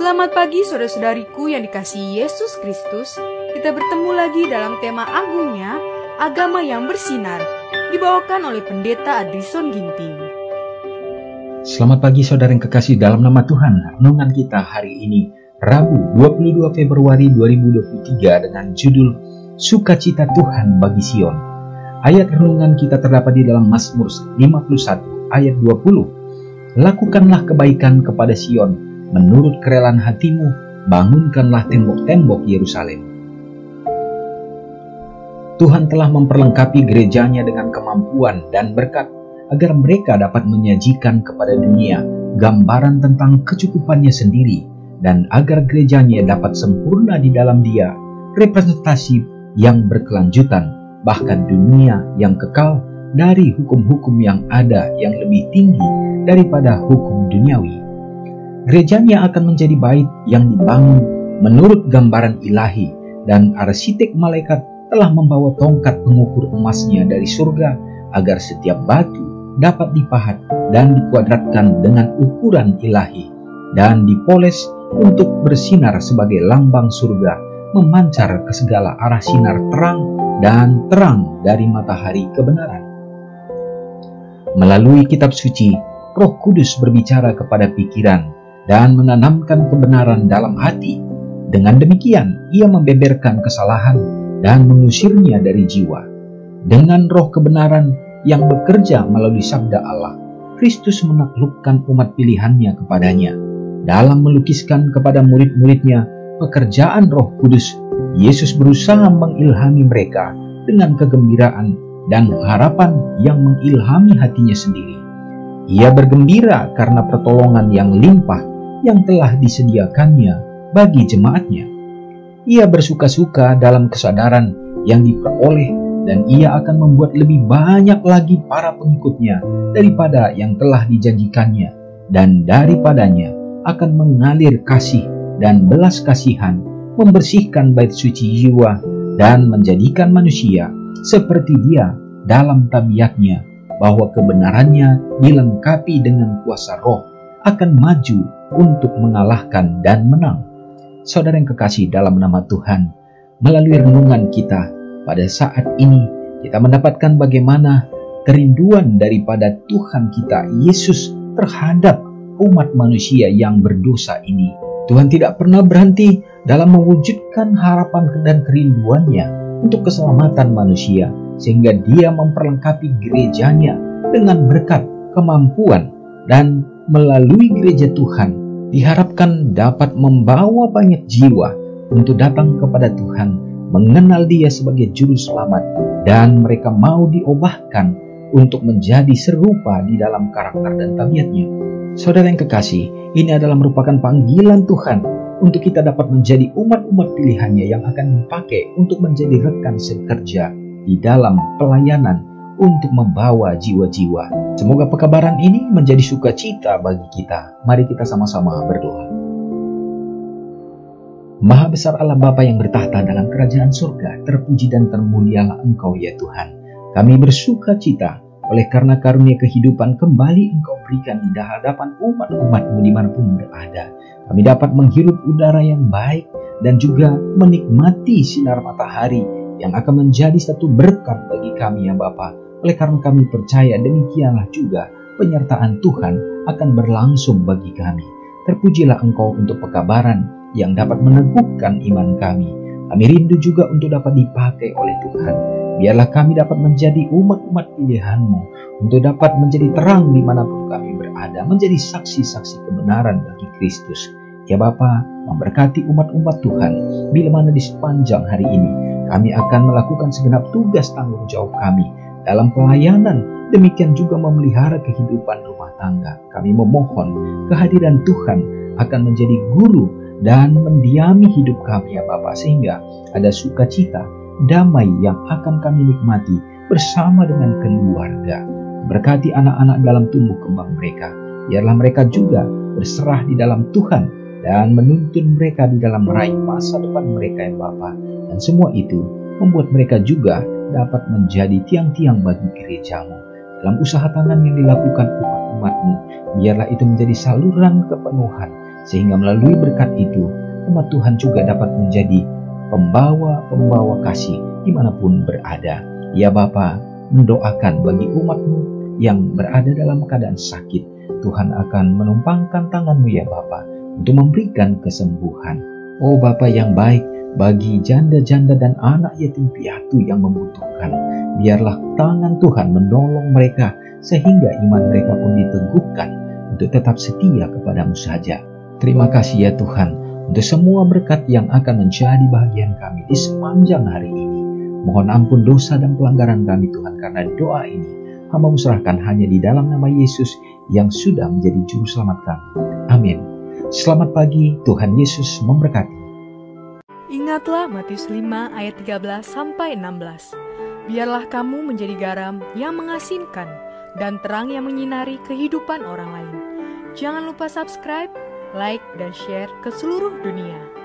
Selamat pagi saudara-saudariku yang dikasihi Yesus Kristus. Kita bertemu lagi dalam tema agungnya, agama yang bersinar, dibawakan oleh Pendeta Adrison Ginting. Selamat pagi saudara yang kekasih dalam nama Tuhan. Renungan kita hari ini, Rabu 22 Februari 2023 dengan judul Sukacita Tuhan bagi Sion. Ayat renungan kita terdapat di dalam Mazmur 51 ayat 20. Lakukanlah kebaikan kepada Sion, menurut kerelaan hatimu, bangunkanlah tembok-tembok Yerusalem. Tuhan telah memperlengkapi gerejanya dengan kemampuan dan berkat agar mereka dapat menyajikan kepada dunia gambaran tentang kecukupannya sendiri dan agar gerejanya dapat sempurna di dalam Dia, representasi yang berkelanjutan, bahkan dunia yang kekal dari hukum-hukum yang ada yang lebih tinggi daripada hukum duniawi. Gerejanya akan menjadi bait yang dibangun menurut gambaran ilahi, dan arsitek malaikat telah membawa tongkat pengukur emasnya dari surga agar setiap batu dapat dipahat dan dikuadratkan dengan ukuran ilahi dan dipoles untuk bersinar sebagai lambang surga, memancar ke segala arah sinar terang dan terang dari matahari kebenaran. Melalui kitab suci, Roh Kudus berbicara kepada pikiran dan menanamkan kebenaran dalam hati. Dengan demikian, ia membeberkan kesalahan dan mengusirnya dari jiwa. Dengan roh kebenaran yang bekerja melalui sabda Allah, Kristus menaklukkan umat pilihannya kepadanya. Dalam melukiskan kepada murid-muridnya pekerjaan Roh Kudus, Yesus berusaha mengilhami mereka dengan kegembiraan dan harapan yang mengilhami hatinya sendiri. Ia bergembira karena pertolongan yang limpah yang telah disediakannya bagi jemaatnya. Ia bersuka-suka dalam kesadaran yang diperoleh, dan ia akan membuat lebih banyak lagi para pengikutnya daripada yang telah dijanjikannya, dan daripadanya akan mengalir kasih dan belas kasihan, membersihkan bait suci jiwa dan menjadikan manusia seperti Dia dalam tabiatnya, bahwa kebenarannya dilengkapi dengan kuasa roh akan maju untuk mengalahkan dan menang. Saudara yang kekasih dalam nama Tuhan, melalui renungan kita pada saat ini, kita mendapatkan bagaimana kerinduan daripada Tuhan kita Yesus terhadap umat manusia yang berdosa ini. Tuhan tidak pernah berhenti dalam mewujudkan harapan dan kerinduannya untuk keselamatan manusia, sehingga Dia memperlengkapi gerejanya dengan berkat, kemampuan, dan melalui gereja Tuhan diharapkan dapat membawa banyak jiwa untuk datang kepada Tuhan, mengenal Dia sebagai juru selamat, dan mereka mau diubahkan untuk menjadi serupa di dalam karakter dan tabiatnya. Saudara yang kekasih, ini adalah merupakan panggilan Tuhan untuk kita dapat menjadi umat-umat pilihannya yang akan dipakai untuk menjadi rekan sekerja di dalam pelayanan untuk membawa jiwa-jiwa. Semoga pekabaran ini menjadi sukacita bagi kita. Mari kita sama-sama berdoa. Maha besar Allah Bapa yang bertahta dalam kerajaan surga, terpuji dan termulialah Engkau ya Tuhan. Kami bersukacita oleh karena karunia kehidupan kembali Engkau berikan di hadapan umat-umat-Mu dimanapun berada. Kami dapat menghirup udara yang baik dan juga menikmati sinar matahari yang akan menjadi satu berkat bagi kami ya Bapa. Oleh karena kami percaya demikianlah juga penyertaan Tuhan akan berlangsung bagi kami. Terpujilah Engkau untuk pekabaran yang dapat meneguhkan iman kami. Kami rindu juga untuk dapat dipakai oleh Tuhan. Biarlah kami dapat menjadi umat-umat pilihan-Mu, untuk dapat menjadi terang dimanapun kami berada, menjadi saksi-saksi kebenaran bagi Kristus. Ya Bapa, memberkati umat-umat Tuhan, bila mana di sepanjang hari ini kami akan melakukan segenap tugas tanggung jawab kami dalam pelayanan, demikian juga memelihara kehidupan rumah tangga. Kami memohon kehadiran Tuhan akan menjadi guru dan mendiami hidup kami ya Bapa, sehingga ada sukacita, damai yang akan kami nikmati bersama dengan keluarga. Berkati anak-anak dalam tumbuh kembang mereka. Biarlah mereka juga berserah di dalam Tuhan dan menuntun mereka di dalam meraih masa depan mereka ya Bapa. Dan semua itu membuat mereka juga dapat menjadi tiang-tiang bagi gereja-Mu. Dalam usaha tangan yang dilakukan umat-Mu, biarlah itu menjadi saluran kepenuhan sehingga melalui berkat itu umat Tuhan juga dapat menjadi pembawa-pembawa kasih dimanapun berada. Ya Bapa, mendoakan bagi umat-Mu yang berada dalam keadaan sakit, Tuhan akan menumpangkan tangan-Mu ya Bapa untuk memberikan kesembuhan. Oh Bapa yang baik, bagi janda-janda dan anak yatim piatu yang membutuhkan, biarlah tangan Tuhan menolong mereka sehingga iman mereka pun diteguhkan untuk tetap setia kepadamu saja. Terima kasih ya Tuhan untuk semua berkat yang akan menjadi bahagian kami di sepanjang hari ini. Mohon ampun dosa dan pelanggaran kami Tuhan, karena doa ini hamba serahkan hanya di dalam nama Yesus yang sudah menjadi juru selamat kami. Amin. Selamat pagi, Tuhan Yesus memberkati. Ingatlah Matius 5 ayat 13-16. Biarlah kamu menjadi garam yang mengasinkan dan terang yang menyinari kehidupan orang lain. Jangan lupa subscribe, like, dan share ke seluruh dunia.